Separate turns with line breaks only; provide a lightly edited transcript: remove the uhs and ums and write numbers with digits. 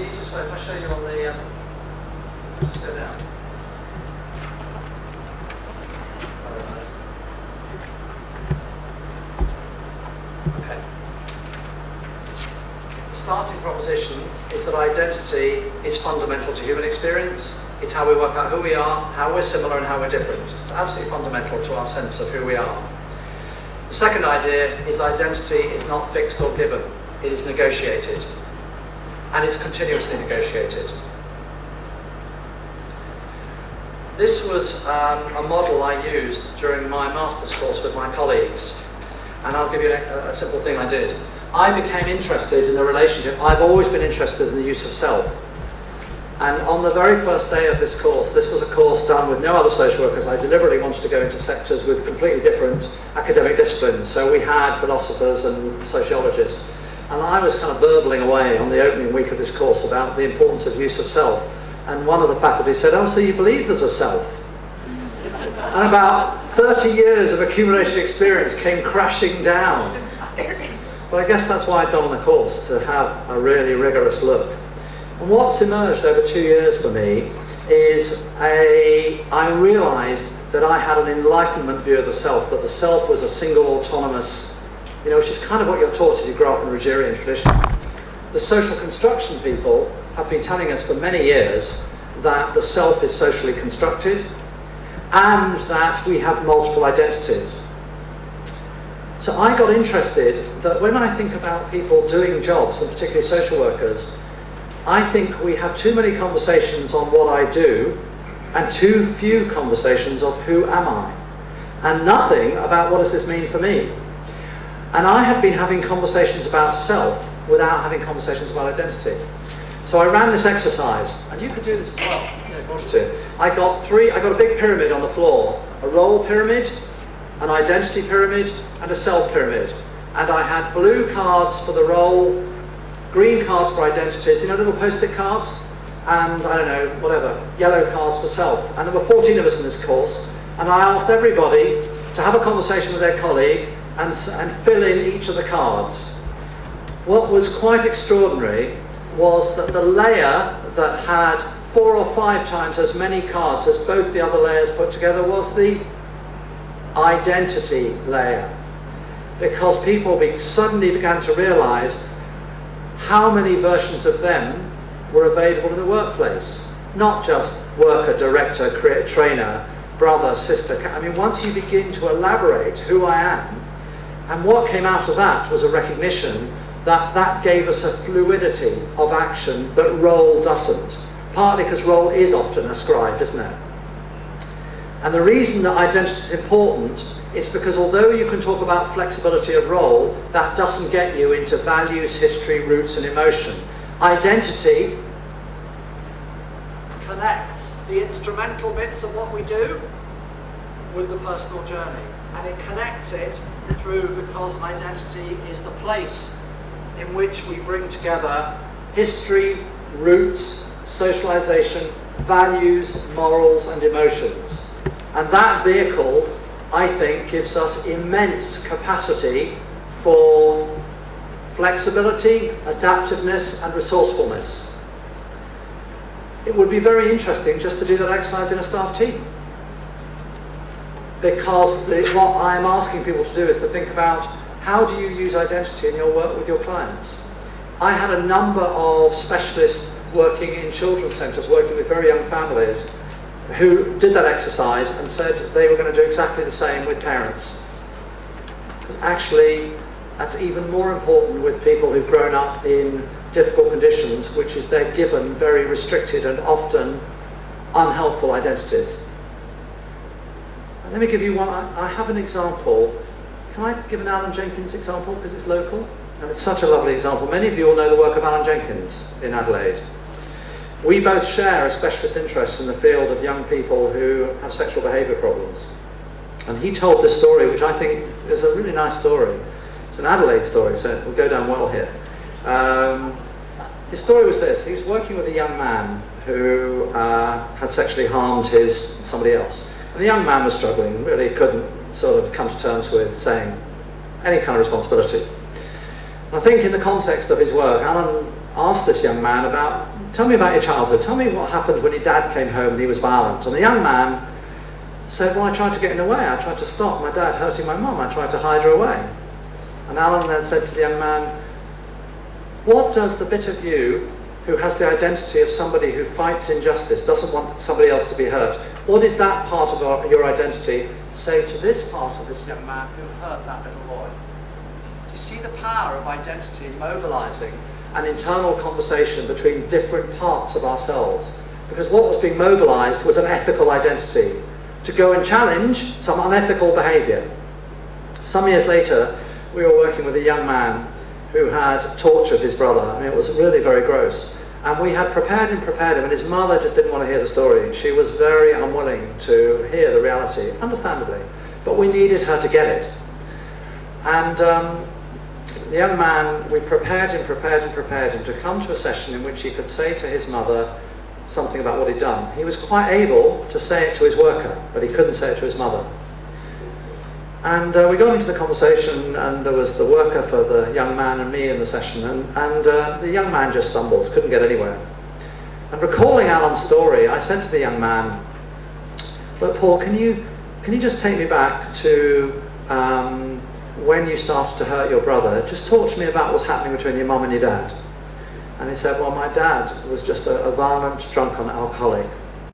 easiest way if I show you on the, just go down. Sorry about that. Okay. The starting proposition is that identity is fundamental to human experience. It's how we work out who we are, how we're similar and how we're different. It's absolutely fundamental to our sense of who we are. The second idea is identity is not fixed or given. It is negotiated. And it's continuously negotiated. This was a model I used during my master's course with my colleagues. And I'll give you a simple thing I did. I became interested in the relationship. I've always been interested in the use of self. And on the very first day of this course, this was a course done with no other social workers. I deliberately wanted to go into sectors with completely different academic disciplines. So we had philosophers and sociologists. And I was kind of burbling away on the opening week of this course about the importance of use of self. And one of the faculty said, "Oh, so you believe there's a self?" And about 30 years of accumulated experience came crashing down. But I guess that's why I'd gone on the course, to have a really rigorous look. And what's emerged over 2 years for me is I realized that I had an enlightenment view of the self, that the self was a single autonomous, which is kind of what you're taught if you grow up in a Rogerian tradition. The social construction people have been telling us for many years that the self is socially constructed and that we have multiple identities. So I got interested that when I think about people doing jobs, and particularly social workers, I think we have too many conversations on what I do and too few conversations of who am I, and nothing about what does this mean for me. And I have been having conversations about self without having conversations about identity. So I ran this exercise, and you could do this as well if you wanted to. I got a big pyramid on the floor, a role pyramid, an identity pyramid, and a self pyramid. And I had blue cards for the role, green cards for identities, little post-it cards, and I don't know, whatever, yellow cards for self. And there were 14 of us in this course, and I asked everybody to have a conversation with their colleague and fill in each of the cards. What was quite extraordinary was that the layer that had 4 or 5 times as many cards as both the other layers put together was the identity layer. Because people suddenly began to realize how many versions of them were available in the workplace. Not just worker, director, trainer, brother, sister. I mean, once you begin to elaborate who I am, and what came out of that was a recognition that that gave us a fluidity of action that role doesn't. Partly because role is often ascribed, isn't it? And the reason that identity is important is because although you can talk about flexibility of role, that doesn't get you into values, history, roots and emotion. Identity connects the instrumental bits of what we do with the personal journey. And it connects it through because identity is the place in which we bring together history, roots, socialization, values, morals and emotions. And that vehicle, I think, gives us immense capacity for flexibility, adaptiveness and resourcefulness. It would be very interesting just to do that exercise in a staff team. Because what I'm asking people to do is to think about how do you use identity in your work with your clients. I had a number of specialists working in children's centres, working with very young families, who did that exercise and said they were going to do exactly the same with parents. Because actually, that's even more important with people who've grown up in difficult conditions, which is they're given very restricted and often unhelpful identities. And let me give you one. I have an example. Can I give an Alan Jenkins example because it's local? And it's such a lovely example. Many of you will know the work of Alan Jenkins in Adelaide. We both share a specialist interest in the field of young people who have sexual behaviour problems. And he told this story, which I think is a really nice story. It's an Adelaide story, so it will go down well here. His story was this. He was working with a young man who had sexually harmed somebody else. And the young man was struggling and really couldn't sort of come to terms with saying any kind of responsibility. And I think in the context of his work, Alan asked this young man about tell me about your childhood. Tell me what happened when your dad came home and he was violent. And the young man said, well, I tried to get in the way. I tried to stop my dad hurting my mum. I tried to hide her away. And Alan then said to the young man, what does the bit of you who has the identity of somebody who fights injustice, doesn't want somebody else to be hurt, what is that part of your identity say to this part of this young man who hurt that little boy? Do you see the power of identity mobilizing an internal conversation between different parts of ourselves? Because what was being mobilized was an ethical identity to go and challenge some unethical behavior. Some years later, we were working with a young man who had tortured his brother. I mean, it was really very gross. And we had prepared him, and his mother just didn't want to hear the story. She was very unwilling to hear the reality, understandably. But we needed her to get it. And the young man, we prepared him to come to a session in which he could say to his mother something about what he'd done. He was quite able to say it to his worker, but he couldn't say it to his mother. And we got into the conversation, and there was the worker for the young man and me in the session, and the young man just stumbled, couldn't get anywhere. And recalling Alan's story, I said to the young man, look, Paul, can you just take me back to when you started to hurt your brother? Just talk to me about what's happening between your mum and your dad. And he said, well, my dad was just a violent, drunken alcoholic.